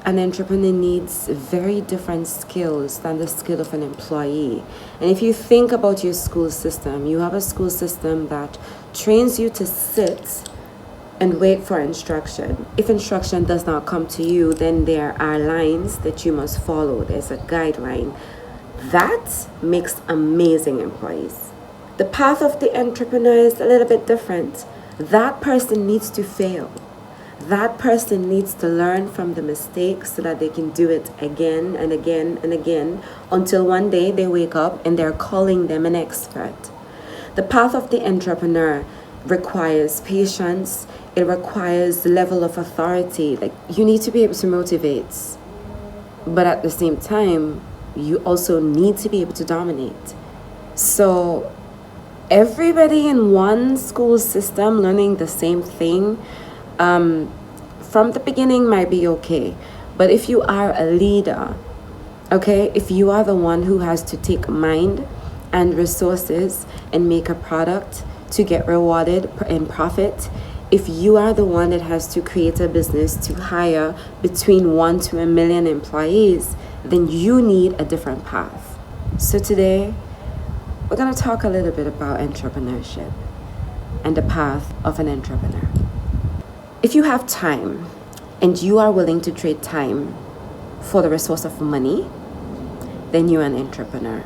an entrepreneur needs very different skills than the skill of an employee. And if you think about your school system, you have a school system that trains you to sit and wait for instruction. If instruction does not come to you, then there are lines that you must follow. There's a guideline. That makes amazing employees. The path of the entrepreneur is a little bit different. That person needs to fail. That person needs to learn from the mistakes so that they can do it again and again and again until one day they wake up and they're calling them an expert. The path of the entrepreneur requires patience. It requires the level of authority. Like, you need to be able to motivate, but at the same time, you also need to be able to dominate. So everybody in one school system learning the same thing from the beginning might be okay. But if you are a leader, okay, if you are the one who has to take mind and resources and make a product to get rewarded in profit, if you are the one that has to create a business to hire between 1 to 1 million employees, then you need a different path. So today, we're going to talk a little bit about entrepreneurship and the path of an entrepreneur. If you have time and you are willing to trade time for the resource of money, then you're an entrepreneur.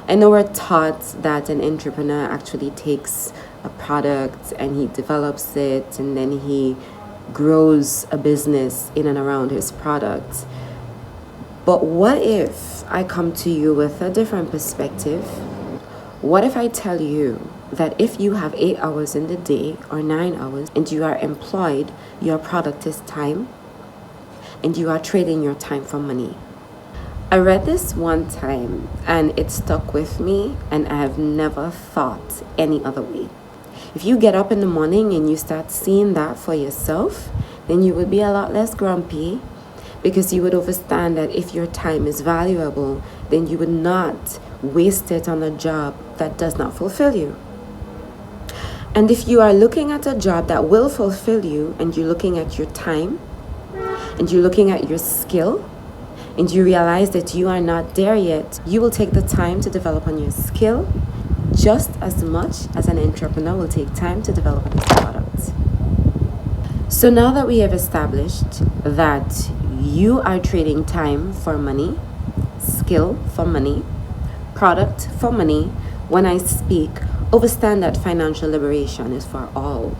I know we're taught that an entrepreneur actually takes a product and he develops it and then he grows a business in and around his product. But what if I come to you with a different perspective? What if I tell you that if you have 8 hours in the day or 9 hours and you are employed, your product is time and you are trading your time for money? I read this one time and it stuck with me and I have never thought any other way. If you get up in the morning and you start seeing that for yourself, then you would be a lot less grumpy, because you would understand that if your time is valuable, then you would not waste it on a job that does not fulfill you. And if you are looking at a job that will fulfill you and you're looking at your time and you're looking at your skill and you realize that you are not there yet, you will take the time to develop on your skill just as much as an entrepreneur will take time to develop on his product. So now that we have established that you are trading time for money, skill for money, product for money, when I speak, understand that financial liberation is for all.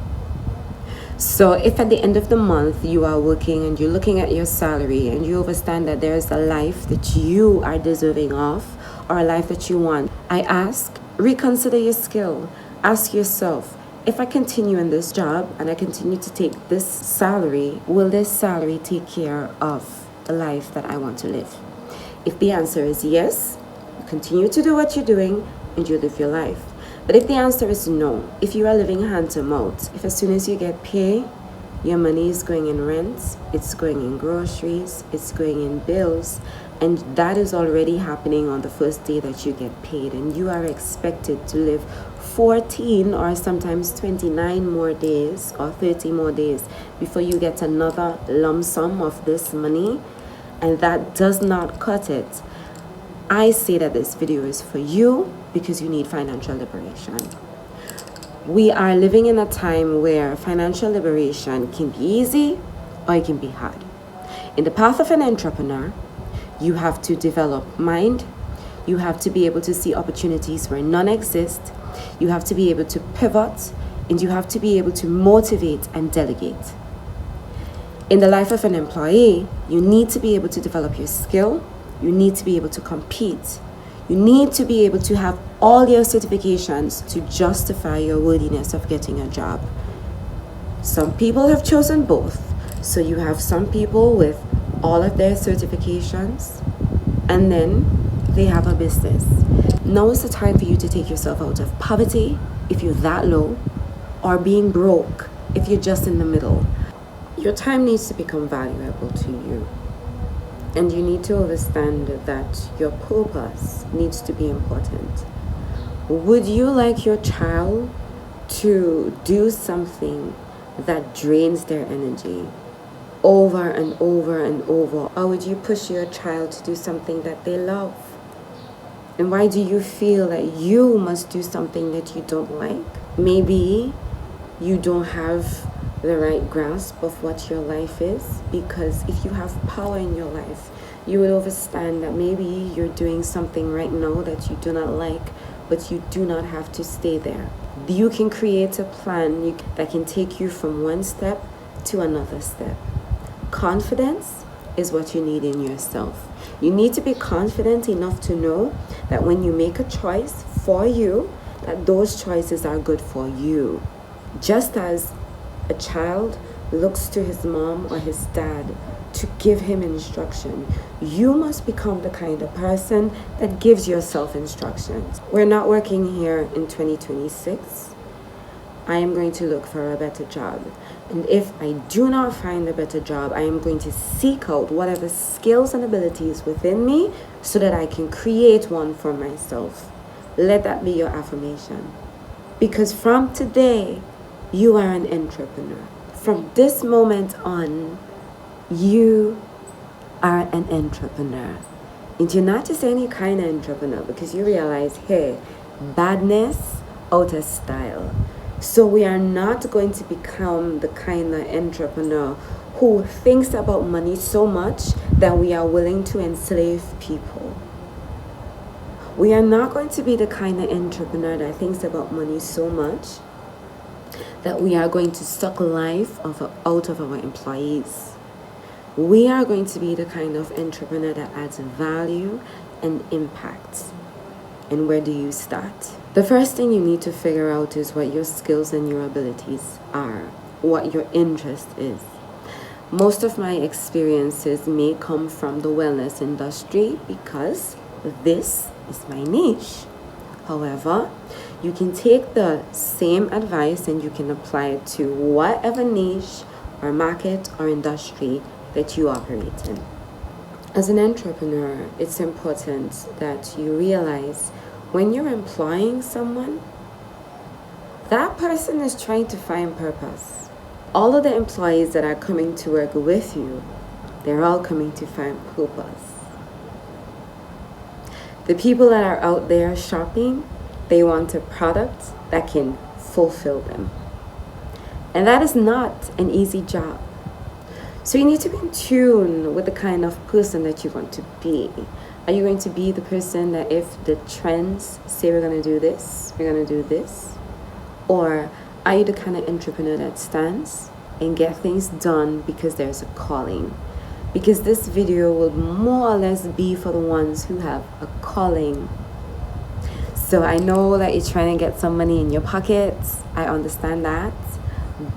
So if at the end of the month you are working and you're looking at your salary and you understand that there is a life that you are deserving of or a life that you want, I ask, reconsider your skill. Ask yourself, if I continue in this job and I continue to take this salary, will this salary take care of the life that I want to live? If the answer is yes, you continue to do what you're doing and you live your life. But if the answer is no, if you are living hand to mouth, if as soon as you get paid, your money is going in rent, it's going in groceries, it's going in bills, and that is already happening on the first day that you get paid, and you are expected to live 14 or sometimes 29 more days or 30 more days before you get another lump sum of this money, and that does not cut it. I say that this video is for you because you need financial liberation. We are living in a time where financial liberation can be easy or it can be hard. In the path of an entrepreneur, you have to develop mind. You have to be able to see opportunities where none exist. You have to be able to pivot, and you have to be able to motivate and delegate. In the life of an employee, you need to be able to develop your skill. You need to be able to compete. You need to be able to have all your certifications to justify your worthiness of getting a job. Some people have chosen both. So you have some people with all of their certifications and then they have a business. Now is the time for you to take yourself out of poverty if you're that low, or being broke if you're just in the middle. Your time needs to become valuable to you. And you need to understand that your purpose needs to be important. Would you like your child to do something that drains their energy? over and over and over? Or would you push your child to do something that they love? And why do you feel that you must do something that you don't like? Maybe you don't have the right grasp of what your life is, because if you have power in your life, you will understand that maybe you're doing something right now that you do not like, but you do not have to stay there. You can create a plan that can take you from one step to another step. Confidence is what you need in yourself. You need to be confident enough to know that when you make a choice for you, that those choices are good for you. Just as a child looks to his mom or his dad to give him instruction, you must become the kind of person that gives yourself instructions. We're not working here in 2026. I am going to look for a better job. And if I do not find a better job, I am going to seek out what are the skills and abilities within me so that I can create one for myself. Let that be your affirmation. Because from today, you are an entrepreneur. From this moment on, you are an entrepreneur. And you're not just any kind of entrepreneur, because you realize, hey, badness out of style. So we are not going to become the kind of entrepreneur who thinks about money so much that we are willing to enslave people. We are not going to be the kind of entrepreneur that thinks about money so much that we are going to suck life out of our employees. We are going to be the kind of entrepreneur that adds value and impact. And where do you start? The first thing you need to figure out is what your skills and your abilities are, what your interest is. Most of my experiences may come from the wellness industry because this is my niche. However, you can take the same advice and you can apply it to whatever niche or market or industry that you operate in. As an entrepreneur, it's important that you realize when you're employing someone, that person is trying to find purpose. All of the employees that are coming to work with you, they're all coming to find purpose. The people that are out there shopping, they want a product that can fulfill them. And that is not an easy job. So you need to be in tune with the kind of person that you want to be. Are you going to be the person that if the trends say we're going to do this, we're going to do this? Or are you the kind of entrepreneur that stands and get things done because there's a calling? Because this video will more or less be for the ones who have a calling. So I know that you're trying to get some money in your pockets. I understand that.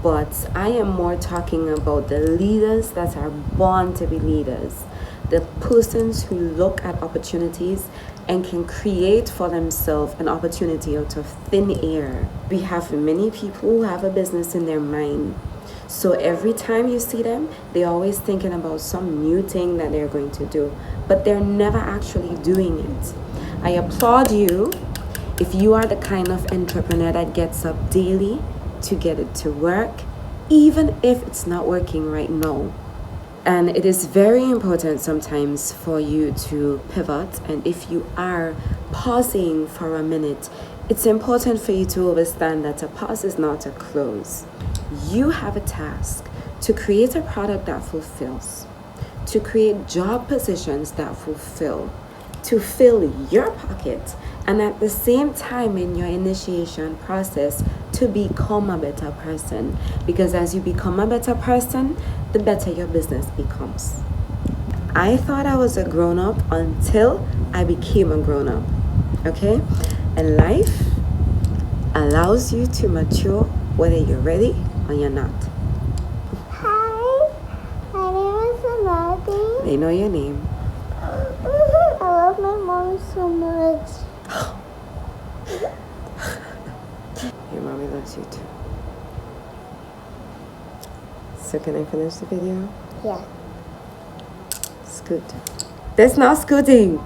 But I am more talking about the leaders that are born to be leaders. The persons who look at opportunities and can create for themselves an opportunity out of thin air. We have many people who have a business in their mind. So every time you see them, they're always thinking about some new thing that they're going to do. But they're never actually doing it. I applaud you if you are the kind of entrepreneur that gets up daily to get it to work, even if it's not working right now. And it is very important sometimes for you to pivot. And if you are pausing for a minute, it's important for you to understand that a pause is not a close. You have a task to create a product that fulfills, to create job positions that fulfill, to fill your pocket, and at the same time in your initiation process to become a better person. Because as you become a better person, the better your business becomes. I thought I was a grown-up until I became a grown-up, okay? And life allows you to mature whether you're ready or you're not. Hi, my name is Selassie. They know your name. I love my mom so much. Your mommy loves you too. So can I finish the video? Yeah. Scoot. That's not scooting.